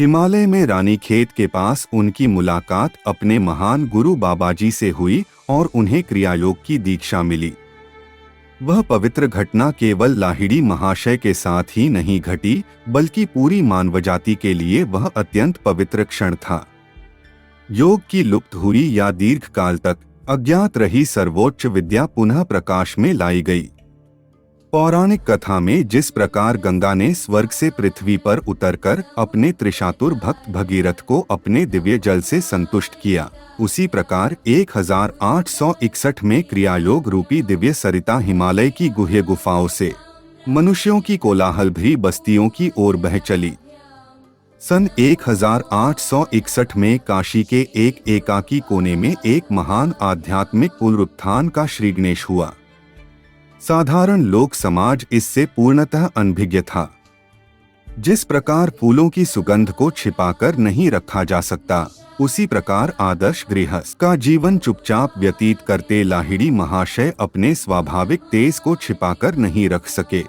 हिमालय में रानीखेत के पास उनकी मुलाकात अपने महान गुरु बाबाजी से हुई और उन्हें क्रियायोग की दीक्षा मिली। वह पवित्र घटना केवल लाहिड़ी महाशय के साथ ही नहीं घटी, बल्कि पूरी मानवजाति के लिए वह अत्यंत पवित्र क्षण था। योग की लुप्त हुई या दीर्घ काल तक अज्ञात रही सर्वोच्च विद्या पुनः प्रकाश में लाई गई। पौराणिक कथा में जिस प्रकार गंगा ने स्वर्ग से पृथ्वी पर उतरकर अपने त्रिशातुर भक्त भगीरथ को अपने दिव्य जल से संतुष्ट किया, उसी प्रकार 1861 में क्रियायोग रूपी दिव्य सरिता हिमालय की गुह्य गुफाओं से मनुष्यों की कोलाहल भरी बस्तियों की ओर बह चली। सन 1861 में काशी के एक एकाकी कोने में एक महान आध्यात्मिक पुनरुत्थान का श्रीगणेश हुआ। साधारण लोक समाज इससे पूर्णतः अनभिज्ञ था। जिस प्रकार फूलों की सुगंध को छिपाकर नहीं रखा जा सकता, उसी प्रकार आदर्श गृहस्थ का जीवन चुपचाप व्यतीत करते लाहिड़ी महाशय अपने स्वाभाविक तेज को छिपाकर नहीं रख सके।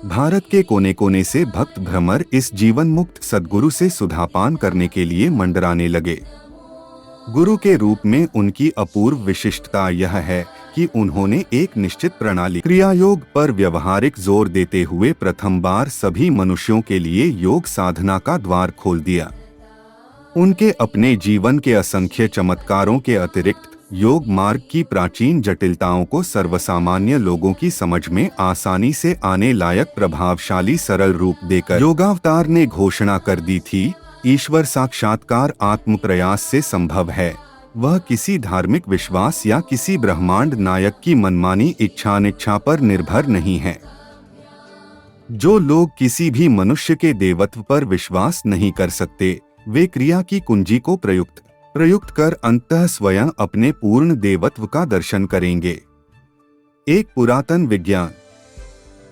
भारत के कोने कोने से भक्त भ्रमर इस जीवन मुक्त सद्गुरु से सुधापान करने के लिए मंडराने लगे। गुरु के रूप में उनकी अपूर्व विशिष्टता यह है कि उन्होंने एक निश्चित प्रणाली क्रियायोग पर व्यवहारिक जोर देते हुए प्रथम बार सभी मनुष्यों के लिए योग साधना का द्वार खोल दिया। उनके अपने जीवन के असंख्य चमत्कारों के अतिरिक्त योग मार्ग की प्राचीन जटिलताओं को सर्वसामान्य लोगों की समझ में आसानी से आने लायक प्रभावशाली सरल रूप देकर योगावतार ने घोषणा कर दी थी, ईश्वर साक्षात्कार आत्म प्रयास से संभव है। वह किसी धार्मिक विश्वास या किसी ब्रह्मांड नायक की मनमानी इच्छा पर निर्भर नहीं है। जो लोग किसी भी मनुष्य के देवत्व पर विश्वास नहीं कर सकते, वे क्रिया की कुंजी को प्रयुक्त कर अंततः स्वयं अपने पूर्ण देवत्व का दर्शन करेंगे। एक पुरातन विज्ञान।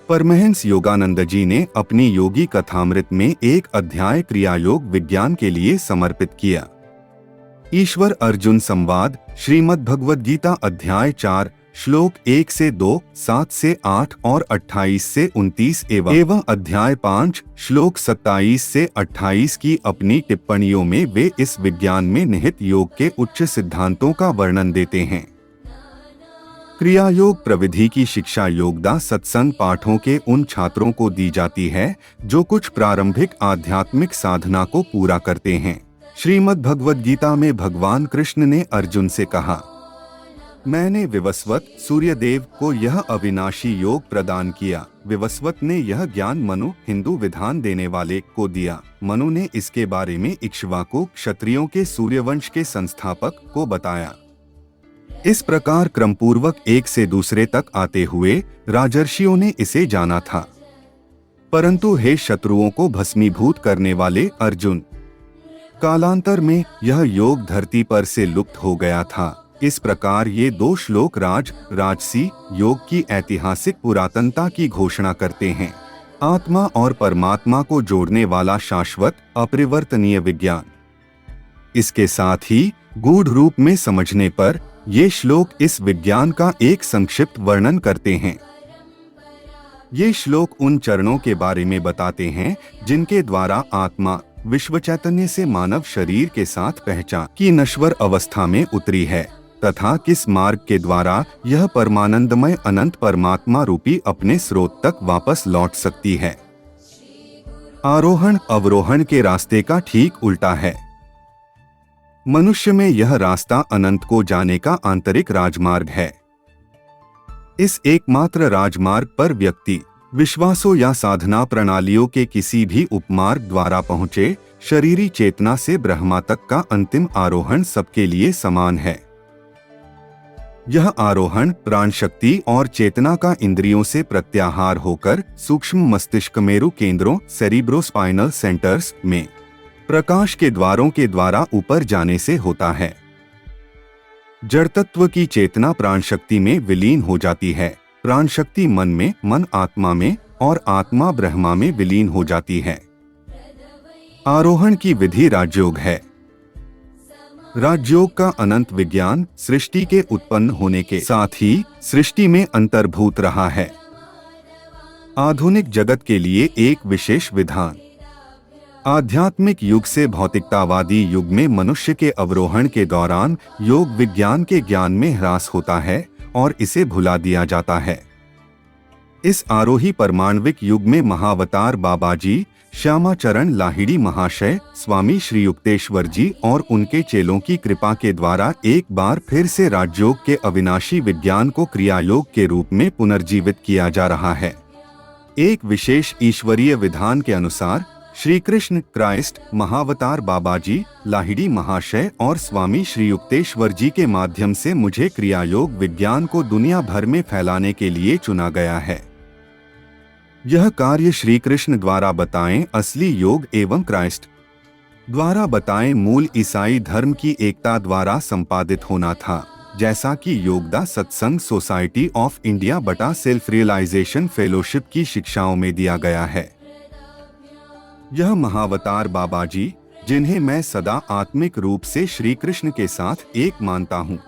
परमहंस योगानंद जी ने अपनी योगी कथामृत में एक अध्याय क्रियायोग विज्ञान के लिए समर्पित किया। ईश्वर अर्जुन संवाद, श्रीमद् भगवद गीता अध्याय 4 श्लोक 1 से 2, 7 से 8 और 28 से 29 एवं अध्याय 5 श्लोक 27 से 28 की अपनी टिप्पणियों में वे इस विज्ञान में निहित योग के उच्च सिद्धांतों का वर्णन देते हैं। क्रिया योग प्रविधि की शिक्षा योगदा सत्संग पाठों के उन छात्रों को दी जाती है जो कुछ प्रारंभिक आध्यात्मिक साधना को पूरा करते हैं। श्रीमद् भगवद गीता में भगवान कृष्ण ने अर्जुन से कहा, मैंने विवस्वत सूर्यदेव को यह अविनाशी योग प्रदान किया। विवस्वत ने यह ज्ञान मनु, हिंदू विधान देने वाले, को दिया। मनु ने इसके बारे में इक्ष्वाकु, क्षत्रियों के सूर्यवंश के संस्थापक, को बताया। इस प्रकार क्रमपूर्वक एक से दूसरे तक आते हुए राजर्षियों ने इसे जाना था। परंतु हे शत्रुओं को भस्मीभूत करने वाले अर्जुन, कालांतर में यह योग धरती पर से लुप्त हो गया था। इस प्रकार ये दो श्लोक राजसी योग की ऐतिहासिक पुरातनता की घोषणा करते हैं। आत्मा और परमात्मा को जोड़ने वाला शाश्वत अपरिवर्तनीय विज्ञान। इसके साथ ही गूढ़ रूप में समझने पर ये श्लोक इस विज्ञान का एक संक्षिप्त वर्णन करते हैं। ये श्लोक उन चरणों के बारे में बताते हैं जिनके द्वारा आत्मा विश्व चैतन्य से मानव शरीर के साथ पहचान की नश्वर अवस्था में उतरी है तथा किस मार्ग के द्वारा यह परमानंदमय अनंत परमात्मा रूपी अपने स्रोत तक वापस लौट सकती है। आरोहण अवरोहण के रास्ते का ठीक उल्टा है। मनुष्य में यह रास्ता अनंत को जाने का आंतरिक राजमार्ग है। इस एकमात्र राजमार्ग पर व्यक्ति विश्वासों या साधना प्रणालियों के किसी भी उपमार्ग द्वारा पहुँचे शरीरी चेतना से ब्रह्मा तक का अंतिम आरोहण सबके लिए समान है। यह आरोहण प्राण शक्ति और चेतना का इंद्रियों से प्रत्याहार होकर सूक्ष्म मस्तिष्क मेरु केंद्रों सेरिब्रोस्पाइनल सेंटर्स में प्रकाश के द्वारों के द्वारा ऊपर जाने से होता है। जड़ तत्व की चेतना प्राण शक्ति में विलीन हो जाती है। प्राण शक्ति मन में, मन आत्मा में और आत्मा ब्रह्मा में विलीन हो जाती है। आरोहण की विधि राजयोग है। राजयोग का अनंत विज्ञान सृष्टि के उत्पन्न होने के साथ ही सृष्टि में अंतर्भूत रहा है। आधुनिक जगत के लिए एक विशेष विधान। आध्यात्मिक युग से भौतिकतावादी युग में मनुष्य के अवरोहण के दौरान योग विज्ञान के ज्ञान में ह्रास होता है और इसे भुला दिया जाता है। इस आरोही परमाणविक युग में महावतार बाबाजी, श्यामाचरण लाहिड़ी महाशय, स्वामी श्री युक्तेश्वर जी और उनके चेलों की कृपा के द्वारा एक बार फिर से राजयोग के अविनाशी विज्ञान को क्रियायोग के रूप में पुनर्जीवित किया जा रहा है। एक विशेष ईश्वरीय विधान के अनुसार श्री कृष्ण क्राइस्ट, महावतार बाबाजी, लाहिड़ी महाशय और स्वामी श्री युक्तेश्वर जी के माध्यम से मुझे क्रियायोग विज्ञान को दुनिया भर में फैलाने के लिए चुना गया है। यह कार्य श्री कृष्ण द्वारा बताएं असली योग एवं क्राइस्ट द्वारा बताएं मूल ईसाई धर्म की एकता द्वारा संपादित होना था, जैसा कि योगदा सत्संग सोसाइटी ऑफ इंडिया बटा सेल्फ रियलाइजेशन फेलोशिप की शिक्षाओं में दिया गया है। यह महावतार बाबाजी, जिन्हें मैं सदा आत्मिक रूप से श्री कृष्ण के साथ एक मानता हूँ,